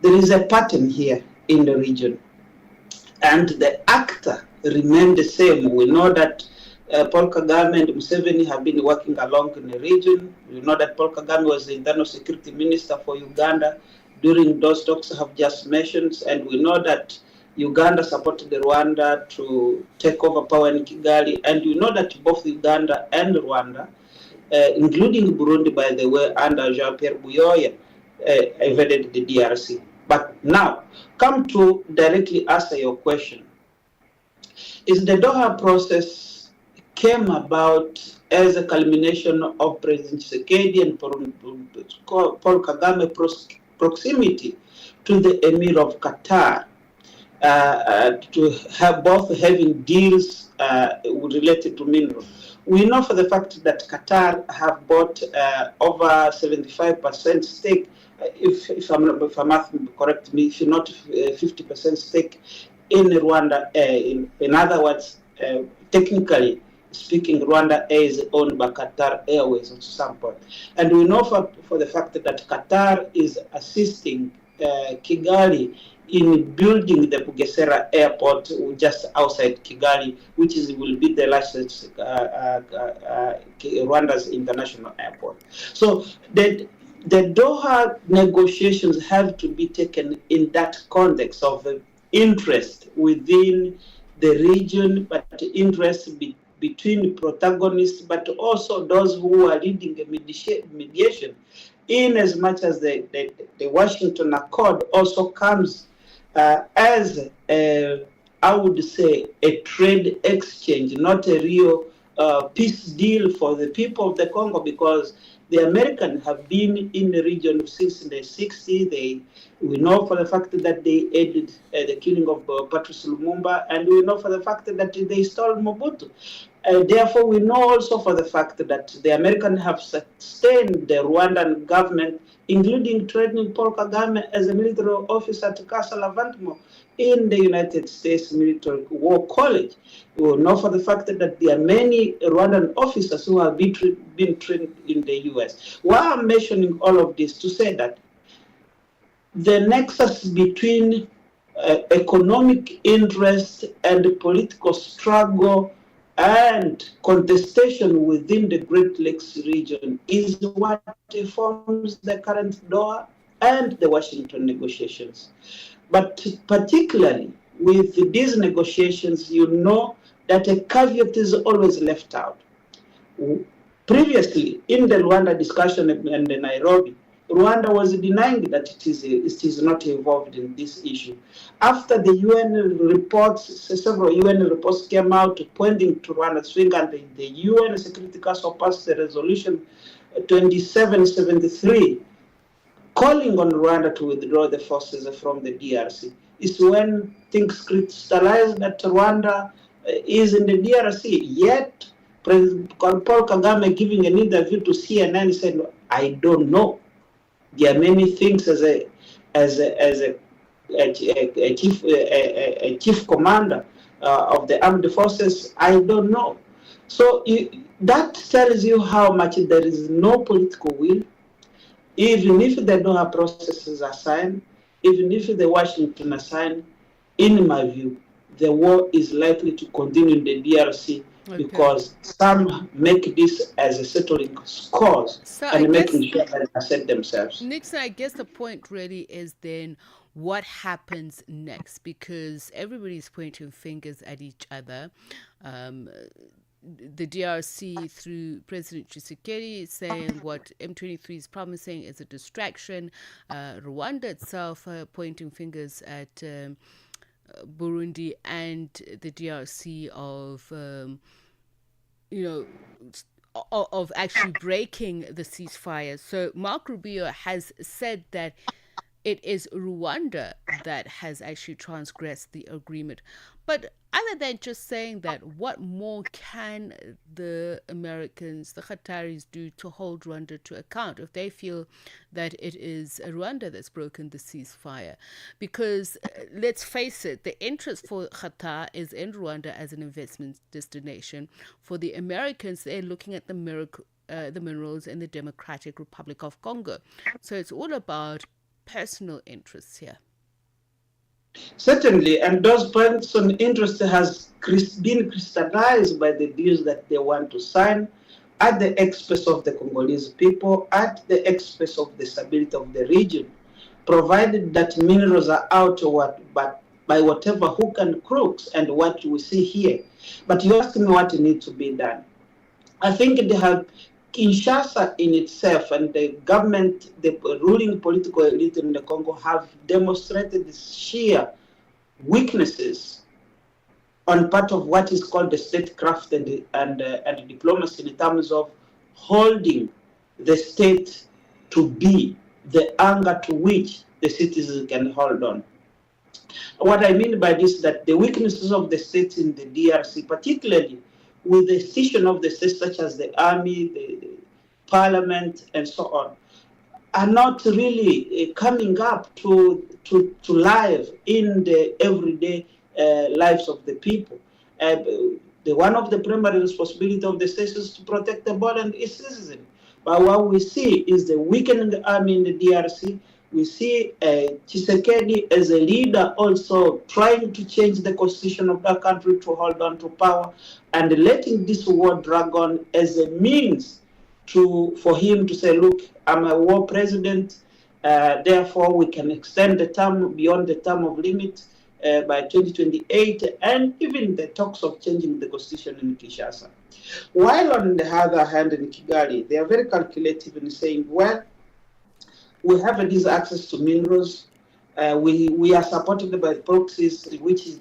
[SPEAKER 13] there is a pattern here in the region, and the actor remain the same. We know that Paul Kagame and Museveni have been working along in the region. We know that Paul Kagame was the Internal Security Minister for Uganda during those talks I have just mentioned, and we know that Uganda supported Rwanda to take over power in Kigali, and we know that both Uganda and Rwanda, including Burundi, by the way, under Jean-Pierre Buyoya, invaded the DRC. But now, come to directly answer your question. Is the Doha process came about as a culmination of President Tshisekedi and Paul Kagame proximity to the Emir of Qatar, to have both having deals related to minerals. We know for the fact that Qatar have bought over 75% stake, if I'm correct me, if not 50% stake in Rwanda. In other words, technically speaking, Rwanda Air is owned by Qatar Airways at some point. And we know for the fact that Qatar is assisting Kigali in building the Bugesera airport just outside Kigali, which will be the largest Rwanda's international airport. So the Doha negotiations have to be taken in that context of interest within the region, but interest between protagonists, but also those who are leading the mediation, in as much as the Washington Accord also comes as, I would say, a trade exchange, not a real peace deal for the people of the Congo, because the Americans have been in the region since the 60s. We know for the fact that they aided the killing of Patrice Lumumba, and we know for the fact that they installed Mobutu. Therefore, we know also for the fact that the Americans have sustained the Rwandan government including training Paul Kagame as a military officer to Castle Avantimo in the United States Military War College. We will know for the fact that there are many Rwandan officers who have been trained in the US. Why I'm mentioning all of this to say that the nexus between economic interest and political struggle and contestation within the Great Lakes region is what forms the current Doha and the Washington negotiations. But particularly with these negotiations, you know that a caveat is always left out. Previously, in the Rwanda discussion and the Nairobi, Rwanda was denying that it is not involved in this issue. After the UN reports, several UN reports came out pointing to Rwanda's finger, and the UN Security Council passed the resolution 2773 calling on Rwanda to withdraw the forces from the DRC. It's when things crystallized that Rwanda is in the DRC. Yet, President Paul Kagame giving an interview to CNN said, I don't know. There are many things as a chief commander of the armed forces, I don't know. So that tells you how much there is no political will, even if the Doha processes are signed, even if the Washington are signed. In my view, the war is likely to continue in the DRC. Okay. Because some make this as a settling scores and making sure that they assert themselves.
[SPEAKER 2] Nixon, I guess the point really is then what happens next, because everybody's pointing fingers at each other. The DRC through President Tshisekedi is saying what M23 is promising is a distraction. Rwanda itself pointing fingers at Burundi and the DRC of of actually breaking the ceasefire. So Mark Rubio has said that it is Rwanda that has actually transgressed the agreement. But other than just saying that, what more can the Americans, the Qataris, do to hold Rwanda to account if they feel that it is Rwanda that's broken the ceasefire? Because let's face it, the interest for Qatar is in Rwanda as an investment destination. For the Americans, they're looking at the minerals in the Democratic Republic of Congo. So it's all about personal interests here.
[SPEAKER 13] Certainly, and those personal interests has been crystallized by the deals that they want to sign at the expense of the Congolese people, at the expense of the stability of the region, provided that minerals are out but by whatever hook and crooks, and what we see here. But you ask me what needs to be done. I think they have Kinshasa in itself and the government, the ruling political elite in the Congo have demonstrated sheer weaknesses on part of what is called the statecraft and diplomacy in terms of holding the state to be the anchor to which the citizens can hold on. What I mean by this is that the weaknesses of the state in the DRC, particularly with the decision of the states such as the army, the parliament, and so on, are not really coming up to life in the everyday lives of the people. One of the primary responsibilities of the states is to protect the border and its citizens. But what we see is the weakening army in the DRC. We see Tshisekedi as a leader also trying to change the constitution of that country to hold on to power and letting this war drag on as a means for him to say, look, I'm a war president, therefore we can extend the term beyond the term of limit by 2028, and even the talks of changing the constitution in Kinshasa. While on the other hand in Kigali, they are very calculative in saying, well, we have this access to minerals. We are supported by proxies, which is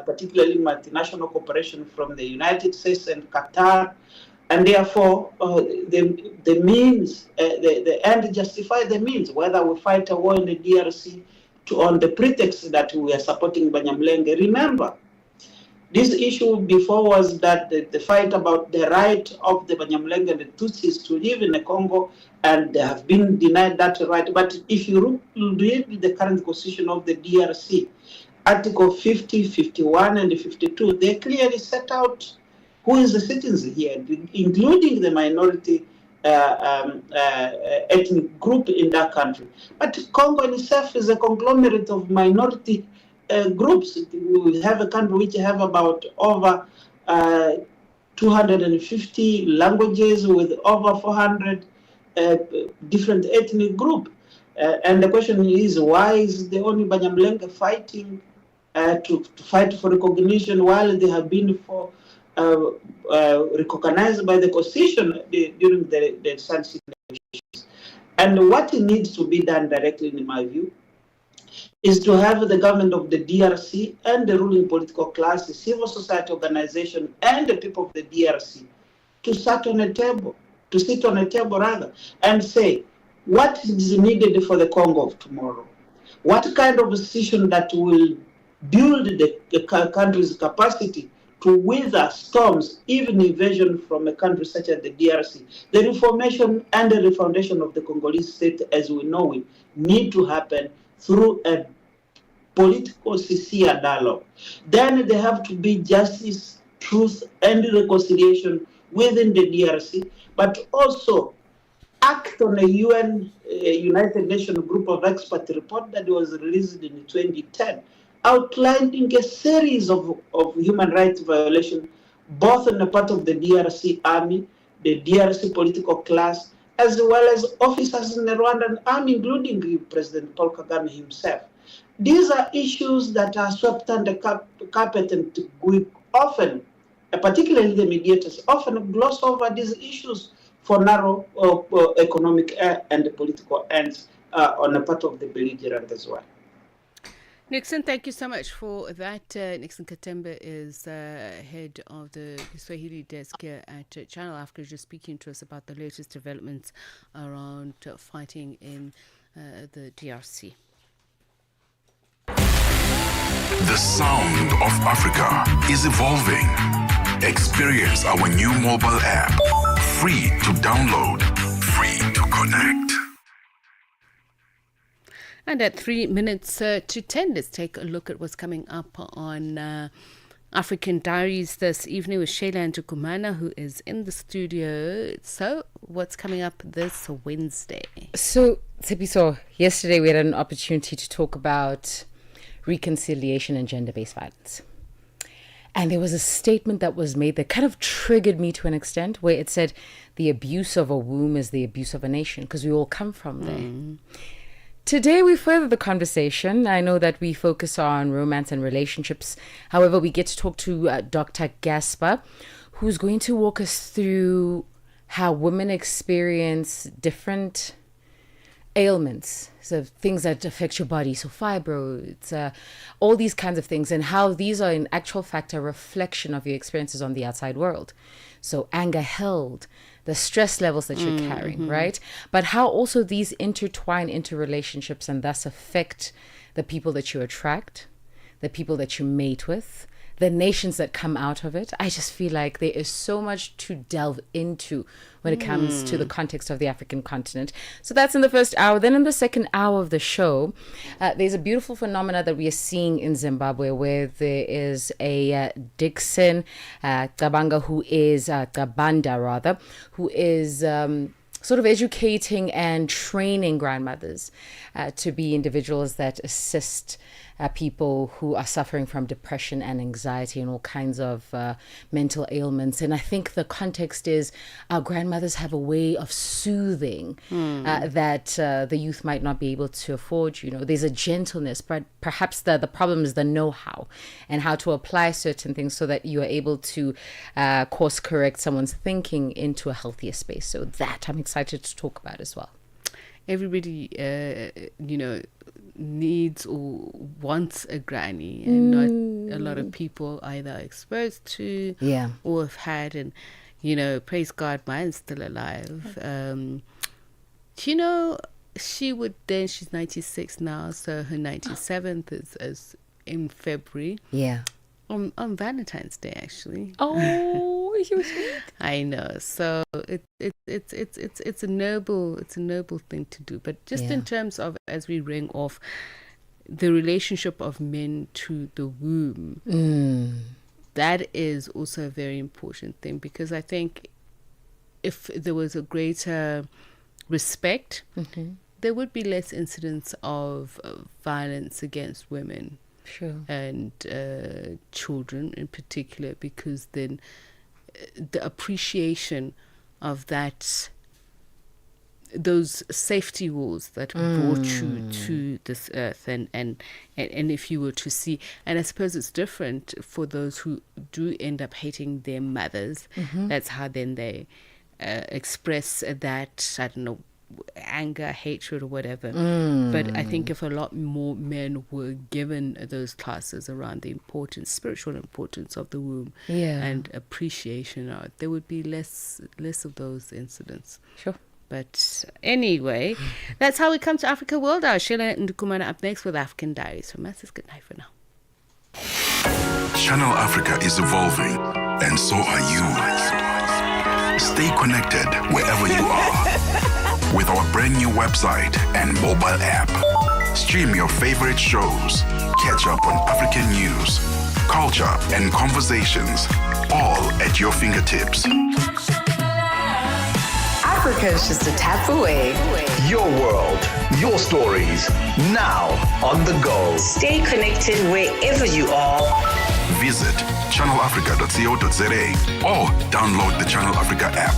[SPEAKER 13] particularly multinational cooperation from the United States and Qatar, and therefore the means, the end justify the means. Whether we fight a war in the DRC on the pretext that we are supporting Banyamulenge. Remember, This issue before was that the fight about the right of the Banyamulenge and the Tutsis to live in the Congo, and they have been denied that right. But if you read the current constitution of the DRC, Article 50, 51, and 52, they clearly set out who is the citizen here, including the minority ethnic group in that country. But Congo itself is a conglomerate of minority groups. We have a country which have about over 250 languages with over 400 different ethnic groups. And the question is, why is the only Banyamulenge fighting to fight for recognition while they have been recognized by the constitution during the Sun-City negotiations? And what needs to be done directly, in my view, is to have the government of the DRC and the ruling political class, the civil society organization, and the people of the DRC to sit on a table and say, what is needed for the Congo of tomorrow? What kind of decision that will build the country's capacity to weather storms, even invasion from a country such as the DRC? The reformation and the refoundation of the Congolese state as we know it need to happen through a political sincere dialogue. Then there have to be justice, truth, and reconciliation within the DRC, but also act on a United Nations group of experts report that was released in 2010, outlining a series of human rights violations, both on the part of the DRC army, the DRC political class, as well as officers in the Rwandan army, including President Paul Kagame himself. These are issues that are swept under carpet, and we often, particularly the mediators, often gloss over these issues for narrow economic and political ends on the part of the belligerent as well.
[SPEAKER 2] Nixon, thank you so much for that. Nixon Katemba is head of the Swahili desk here at Channel Africa, just speaking to us about the latest developments around fighting in the DRC.
[SPEAKER 1] The sound of Africa is evolving. Experience our new mobile app. Free to download, free to connect.
[SPEAKER 2] And at 3 minutes to 10, let's take a look at what's coming up on African Diaries this evening with Shayla Ndukumana, who is in the studio. So, what's coming up this Wednesday?
[SPEAKER 14] So, Tsepiso, yesterday we had an opportunity to talk about reconciliation and gender-based violence. And there was a statement that was made that kind of triggered me to an extent, where it said the abuse of a womb is the abuse of a nation, because we all come from there. Today we further the conversation. I know that we focus on romance and relationships. However, we get to talk to Dr. Gaspar, who's going to walk us through how women experience different ailments, so things that affect your body, so fibroids, all these kinds of things, and how these are in actual fact a reflection of your experiences on the outside world. So anger held, the stress levels that you're carrying, right? But how also these intertwine into relationships and thus affect the people that you attract, the people that you mate with, the nations that come out of it. I just feel like there is so much to delve into when it comes to the context of the African continent. So that's in the first hour. Then in the second hour of the show, there's a beautiful phenomena that we are seeing in Zimbabwe, where there is a Dixon Tabanga, who is Tabanda rather, who is sort of educating and training grandmothers to be individuals that assist people who are suffering from depression and anxiety and all kinds of mental ailments. And I think the context is our grandmothers have a way of soothing that the youth might not be able to afford. You know, there's a gentleness, but perhaps the problem is the know-how and how to apply certain things so that you are able to course correct someone's thinking into a healthier space. So that I'm excited to talk about as well.
[SPEAKER 2] Everybody, needs or wants a granny, and not a lot of people either are exposed to or have had. And, praise God, mine's still alive. She's 96 now, so her 97th is in February.
[SPEAKER 14] Yeah.
[SPEAKER 2] On Valentine's Day, actually.
[SPEAKER 14] Oh, you sweet.
[SPEAKER 2] I know. So it's a noble thing to do. But just in terms of, as we ring off, the relationship of men to the womb, that is also a very important thing, because I think if there was a greater respect, there would be less incidents of violence against women.
[SPEAKER 14] Sure.
[SPEAKER 2] And children in particular, because then the appreciation of those safety walls that brought you to this earth, and if you were to see, and I suppose it's different for those who do end up hating their mothers. That's how then they express that, I don't know, anger, hatred, or whatever. But I think if a lot more men were given those classes around the spiritual importance of the womb, and appreciation of it, there would be less of those incidents.
[SPEAKER 14] Sure.
[SPEAKER 2] But anyway, that's how we come to Africa World Hour. Sheila Ndukumana up next with African Diaries from us. It's good night for now.
[SPEAKER 1] Channel Africa is evolving, and so are you. Stay connected wherever you are with our brand new website and mobile app. Stream your favorite shows, catch up on African news, culture, and conversations, all at your fingertips.
[SPEAKER 15] Africa is just a tap away.
[SPEAKER 16] Your world, your stories, now on the go.
[SPEAKER 15] Stay connected wherever you are.
[SPEAKER 1] Visit channelafrica.co.za or download the Channel Africa app.